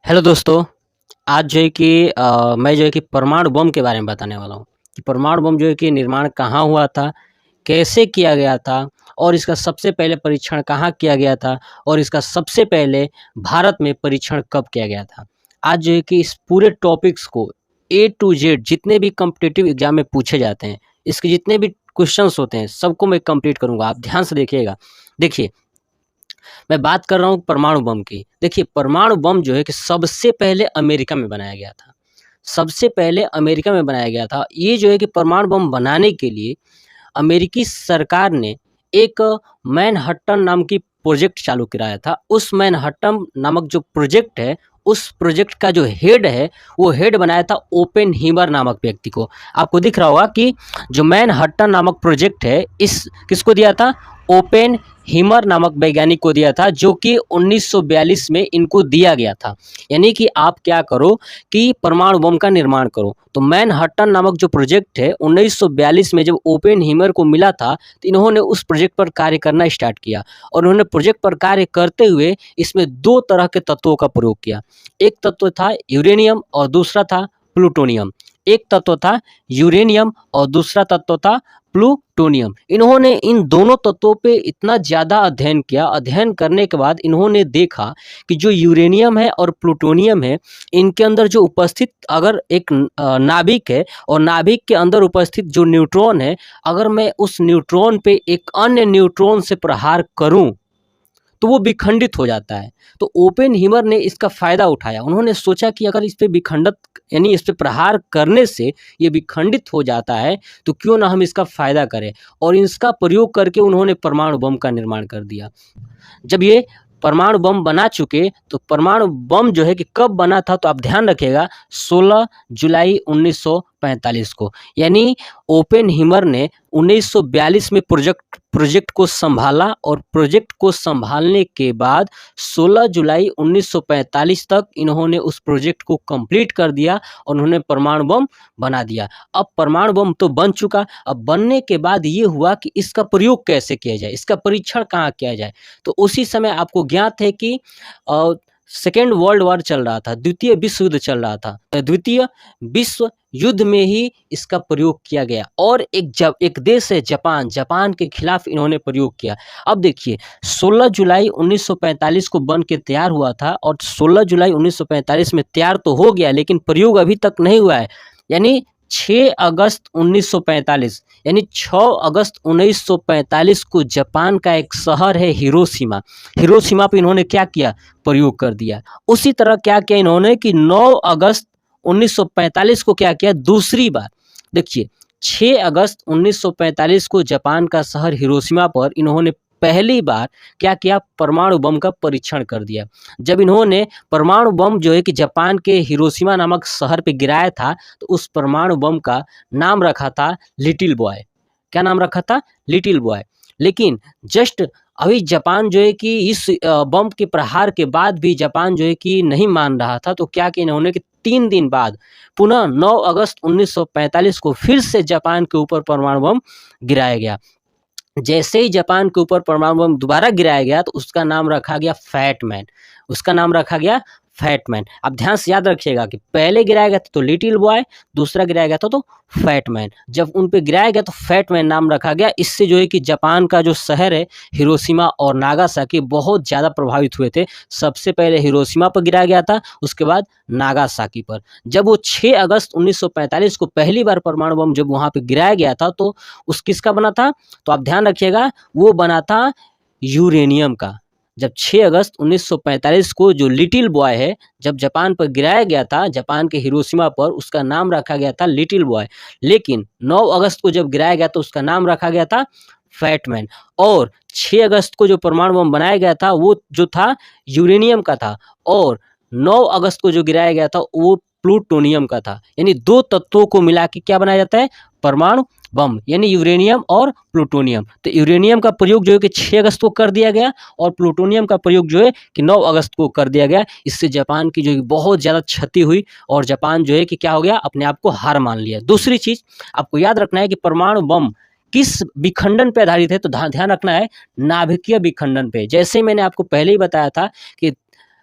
Hello दोस्तों, आज जो है कि मैं जो है कि परमाणु बम के बारे में बताने वाला हूँ कि परमाणु बम जो है कि निर्माण कहाँ हुआ था, कैसे किया गया था और इसका सबसे पहले परीक्षण कहाँ किया गया था और इसका सबसे पहले भारत में परीक्षण कब किया गया था। आज जो है कि इस पूरे टॉपिक्स को ए टू जेड जितने भी कॉम्पिटिटिव एग्जाम में पूछे जाते हैं, इसके जितने भी क्वेश्चंस होते हैं, सबको मैं कंप्लीट करूँगा। आप ध्यान से देखिएगा। देखिए, मैं बात कर रहा हूँ परमाणु बम की। देखिए, परमाणु बम जो है कि सबसे पहले अमेरिका में बनाया गया था। सबसे पहले अमेरिका में बनाया गया था। ये जो है कि परमाणु बम बनाने के लिए अमेरिकी सरकार ने एक मैनहट्टन नाम की प्रोजेक्ट चालू कराया था। उस मैनहट्टन नामक जो प्रोजेक्ट है, उस प्रोजेक्ट का जो हेड है, वो हेड बनाया था ओपेनहीमर नामक व्यक्ति को। आपको दिख रहा होगा कि जो मैनहट्टन नामक प्रोजेक्ट है, इस किसको दिया था? ओपेनहीमर नामक वैज्ञानिक को दिया था, जो कि 1942 में इनको दिया गया था। यानी कि आप क्या करो कि परमाणु बम का निर्माण करो। तो मैनहट्टन नामक जो प्रोजेक्ट है, 1942 में जब ओपेनहीमर को मिला था, तो इन्होंने उस प्रोजेक्ट पर कार्य करना स्टार्ट किया और उन्होंने प्रोजेक्ट पर कार्य करते हुए इसमें 2 तरह के तत्वों का प्रयोग किया। एक तत्व था यूरेनियम और दूसरा था प्लूटोनियम। एक तत्व था यूरेनियम और दूसरा तत्व था प्लूटोनियम। इन्होंने इन दोनों तत्वों पे इतना ज़्यादा अध्ययन किया। अध्ययन करने के बाद इन्होंने देखा कि जो यूरेनियम है और प्लूटोनियम है, इनके अंदर जो उपस्थित अगर एक नाभिक है और नाभिक के अंदर उपस्थित जो न्यूट्रॉन है, अगर मैं उस न्यूट्रॉन पे एक अन्य न्यूट्रॉन से प्रहार करूं तो वो विखंडित हो जाता है। तो ओपेनहीमर ने इसका फ़ायदा उठाया। उन्होंने सोचा कि अगर इस पे विखंडित यानी इस पे प्रहार करने से ये विखंडित हो जाता है, तो क्यों ना हम इसका फ़ायदा करें, और इसका प्रयोग करके उन्होंने परमाणु बम का निर्माण कर दिया। जब ये परमाणु बम बना चुके, तो परमाणु बम जो है कि कब बना था, तो आप ध्यान रखिएगा, 16 जुलाई 1945 को। यानी ओपेनहीमर ने 1942 में प्रोजेक्ट को संभाला और प्रोजेक्ट को संभालने के बाद 16 जुलाई 1945 तक इन्होंने उस प्रोजेक्ट को कंप्लीट कर दिया और उन्होंने परमाणु बम बना दिया। अब परमाणु बम तो बन चुका। अब बनने के बाद ये हुआ कि इसका प्रयोग कैसे किया जाए, इसका परीक्षण कहाँ किया जाए। तो उसी समय आपको ज्ञात है कि सेकेंड वर्ल्ड वॉर चल रहा था, द्वितीय विश्व युद्ध चल रहा था। द्वितीय विश्व युद्ध में ही इसका प्रयोग किया गया और एक देश है जापान, जापान के खिलाफ इन्होंने प्रयोग किया। अब देखिए, 16 जुलाई 1945 को बन के तैयार हुआ था और 16 जुलाई 1945 में तैयार तो हो गया, लेकिन प्रयोग अभी तक नहीं हुआ है। यानी 6 अगस्त 1945 यानी 6 अगस्त 1945 को जापान का एक शहर है हिरोशिमा, हिरोशिमा पे इन्होंने क्या किया? प्रयोग कर दिया। उसी तरह क्या किया इन्होंने कि 9 अगस्त 1945 को क्या किया? दूसरी बार देखिए, 6 अगस्त 1945 को जापान का शहर हिरोशिमा पर इन्होंने पहली बार क्या किया? परमाणु बम का परीक्षण कर दिया। जब इन्होंने परमाणु बम जो है कि जापान के हिरोशिमा नामक शहर पे गिराया था, तो उस परमाणु बम का नाम रखा था लिटिल बॉय। क्या नाम रखा था? Little boy. लेकिन जस्ट अभी जापान जो है कि इस बम के प्रहार के बाद भी जापान जो है कि नहीं मान रहा था, तो क्या किया इन्होंने कि 3 दिन बाद पुनः 9 अगस्त 1945 को फिर से जापान के ऊपर परमाणु बम गिराया गया। जैसे ही जापान के ऊपर परमाणु बम दोबारा गिराया गया, तो उसका नाम रखा गया फैट मैन। उसका नाम रखा गया फैट मैन। आप ध्यान से याद रखिएगा कि पहले गिराया गया था तो लिटिल बॉय, दूसरा गिराया गया था तो फैट मैन। जब उन पे गिराया गया तो फैट मैन नाम रखा गया। इससे जो है कि जापान का जो शहर है हिरोशिमा और नागासाकी बहुत ज़्यादा प्रभावित हुए थे। सबसे पहले हिरोशिमा पर गिराया गया था, उसके बाद नागासाकी पर। जब वो 6 अगस्त 1945 को पहली बार परमाणु बम जब वहाँ पे गिराया गया था, तो उस किसका बना था? तो आप ध्यान रखिएगा, वो बना था यूरेनियम का। जब 6 अगस्त 1945 को जो लिटिल बॉय है, जब जापान पर गिराया गया था, जापान के हिरोशिमा पर, उसका नाम रखा गया था लिटिल बॉय। लेकिन 9 अगस्त को जब गिराया गया तो उसका नाम रखा गया था फैट मैन। और 6 अगस्त को जो परमाणु बम बनाया गया था, वो जो था यूरेनियम का था, और 9 अगस्त को जो गिराया गया था वो प्लूटोनियम का था। यानी 2 तत्वों को मिला के क्या बनाया जाता है? परमाणु बम, यानी यूरेनियम और प्लूटोनियम। तो यूरेनियम का प्रयोग जो है कि 6 अगस्त को कर दिया गया और प्लूटोनियम का प्रयोग जो है कि 9 अगस्त को कर दिया गया। इससे जापान की जो है बहुत ज़्यादा क्षति हुई और जापान जो है कि क्या हो गया? अपने आप को हार मान लिया। दूसरी चीज़ आपको याद रखना है कि परमाणु बम किस विखंडन पे आधारित है, तो ध्यान रखना है नाभिकीय विखंडन पे। जैसे मैंने आपको पहले ही बताया था कि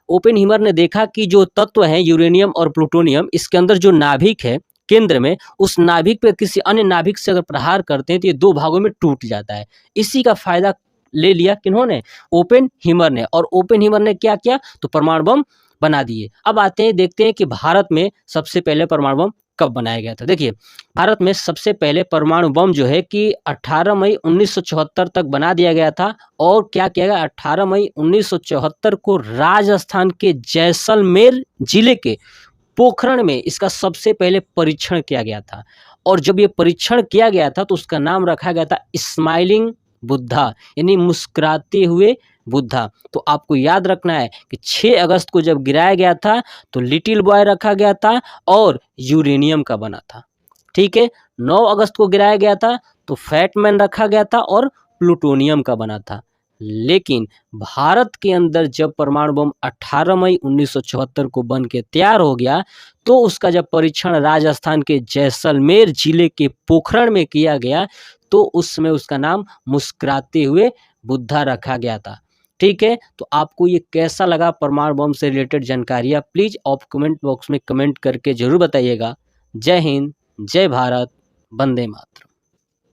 ओपेनहीमर ने देखा कि जो तत्व हैं यूरेनियम और प्लूटोनियम, इसके अंदर जो नाभिक है केंद्र में, उस नाभिक पे किसी अन्य नाभिक से अगर प्रहार करते हैं तो ये 2 भागों में टूट जाता है। इसी का फ़ायदा ले लिया किन्होंने? ओपेनहीमर ने। और ओपेनहीमर ने क्या किया? तो परमाणु बम बना दिए। अब आते हैं, देखते हैं कि भारत में सबसे पहले परमाणु बम कब बनाया गया था। देखिए, भारत में सबसे पहले परमाणु बम जो है कि 18 मई 1974 तक बना दिया गया था। और क्या किया गया? 18 मई 1974 को राजस्थान के जैसलमेर जिले के पोखरण में इसका सबसे पहले परीक्षण किया गया था। और जब ये परीक्षण किया गया था तो उसका नाम रखा गया था स्माइलिंग बुद्धा, यानी मुस्कुराते हुए बुद्धा। तो आपको याद रखना है कि 6 अगस्त को जब गिराया गया था तो लिटिल बॉय रखा गया था और यूरेनियम का बना था। ठीक है। 9 अगस्त को गिराया गया था तो फैटमैन रखा गया था और प्लूटोनियम का बना था। लेकिन भारत के अंदर जब परमाणु बम 18 मई 1974 को बन के तैयार हो गया तो उसका जब परीक्षण राजस्थान के जैसलमेर जिले के पोखरण में किया गया तो उस समय उसका नाम मुस्कुराते हुए बुद्धा रखा गया था। ठीक है। तो आपको ये कैसा लगा परमाणु बम से रिलेटेड जानकारियाँ, प्लीज़ आप कमेंट बॉक्स में कमेंट करके ज़रूर बताइएगा। जय हिंद, जय भारत, वंदे मातरम।